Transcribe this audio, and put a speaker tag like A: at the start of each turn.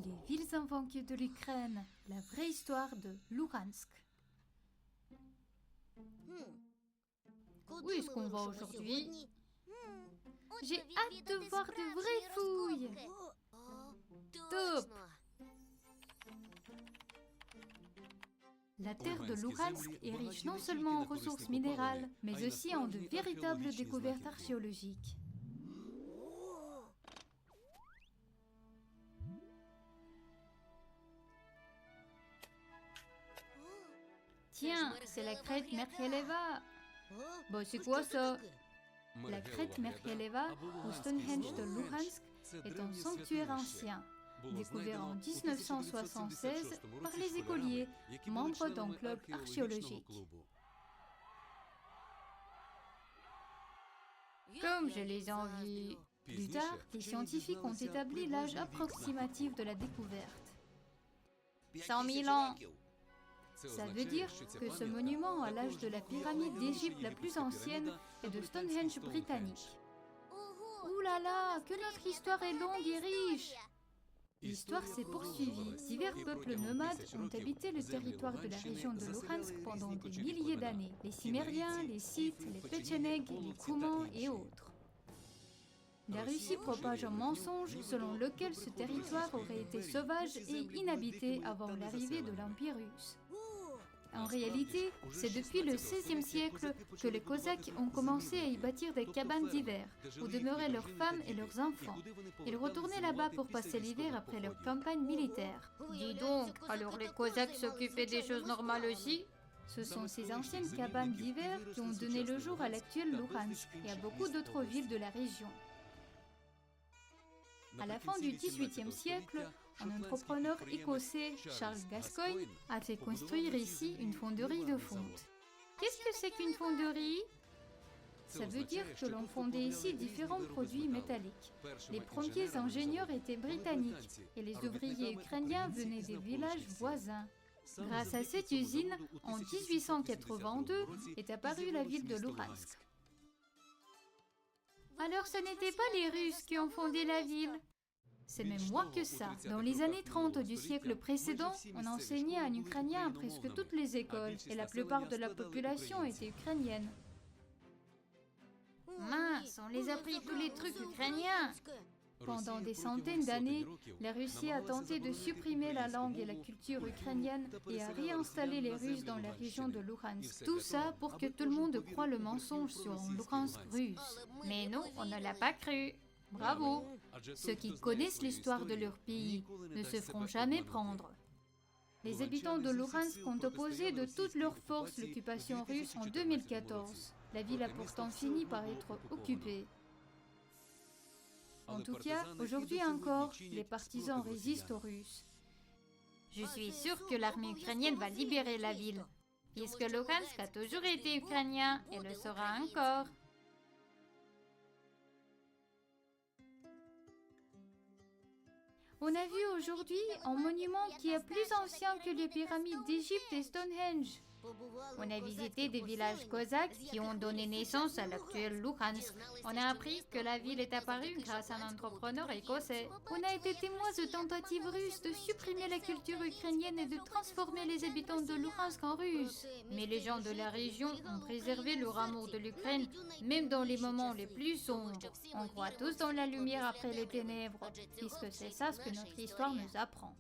A: Les villes invaincues de l'Ukraine, la vraie histoire de Louhansk.
B: Où est-ce qu'on va aujourd'hui?
A: J'ai hâte de voir de vraies fouilles.
B: Top!
A: La terre de Louhansk est riche non seulement en ressources minérales, mais aussi en de véritables découvertes archéologiques. Tiens, c'est la crête Merkeleva.
B: Bah c'est quoi ça?
A: La crête Merkeleva, au Stonehenge de Louhansk, est un sanctuaire ancien, découvert en 1976 par les écoliers, membres d'un club archéologique.
B: Comme je les envie.
A: Plus tard, les scientifiques ont établi l'âge approximatif de la découverte.
B: 100 000 ans.
A: Ça veut dire que ce monument a l'âge de la pyramide d'Égypte la plus ancienne et de Stonehenge britannique. Ouh là là, que notre histoire est longue et riche! L'histoire s'est poursuivie. Divers peuples nomades ont habité le territoire de la région de Louhansk pendant des milliers d'années. Les Cimériens, les Scythes, les Péchénègues, les Coumans et autres. La Russie propage un mensonge selon lequel ce territoire aurait été sauvage et inhabité avant l'arrivée de l'Empire russe. En réalité, c'est depuis le XVIe siècle que les Cosaques ont commencé à y bâtir des cabanes d'hiver, où demeuraient leurs femmes et leurs enfants. Ils retournaient là-bas pour passer l'hiver après leur campagne militaire.
B: Dis donc, alors les Cosaques s'occupaient des choses normales aussi?
A: Ce sont ces anciennes cabanes d'hiver qui ont donné le jour à l'actuel Louhansk et à beaucoup d'autres villes de la région. À la fin du XVIIIe siècle, un entrepreneur écossais, Charles Gascoigne, a fait construire ici une fonderie de fonte. Qu'est-ce que c'est qu'une fonderie? Ça veut dire que l'on fondait ici différents produits métalliques. Les premiers ingénieurs étaient britanniques et les ouvriers ukrainiens venaient des villages voisins. Grâce à cette usine, en 1882 est apparue la ville de Louhansk. Alors ce n'étaient pas les Russes qui ont fondé la ville. C'est même moins que ça. Dans les années 30 du siècle précédent, on enseignait en ukrainien à presque toutes les écoles et la plupart de la population était ukrainienne.
B: Mince, on les a pris tous les trucs ukrainiens.
A: Pendant des centaines d'années, la Russie a tenté de supprimer la langue et la culture ukrainienne et a réinstallé les Russes dans la région de Louhansk. Tout ça pour que tout le monde croie le mensonge sur un Louhansk russe.
B: Mais non, on ne l'a pas cru. Bravo!
A: Ceux qui connaissent l'histoire de leur pays ne se feront jamais prendre. Les habitants de Louhansk ont opposé de toutes leurs forces l'occupation russe en 2014. La ville a pourtant fini par être occupée. En tout cas, aujourd'hui encore, les partisans résistent aux Russes.
B: Je suis sûre que l'armée ukrainienne va libérer la ville, puisque Louhansk a toujours été ukrainien et le sera encore.
A: On a vu aujourd'hui un monument qui est plus ancien que les pyramides d'Égypte et Stonehenge.
B: On a visité des villages cosaques qui ont donné naissance à l'actuel Louhansk. On a appris que la ville est apparue grâce à un entrepreneur écossais.
A: On a été témoins de tentatives russes de supprimer la culture ukrainienne et de transformer les habitants de Louhansk en Russes.
B: Mais les gens de la région ont préservé leur amour de l'Ukraine, même dans les moments les plus sombres. On croit tous dans la lumière après les ténèbres, puisque c'est ça ce que notre histoire nous apprend.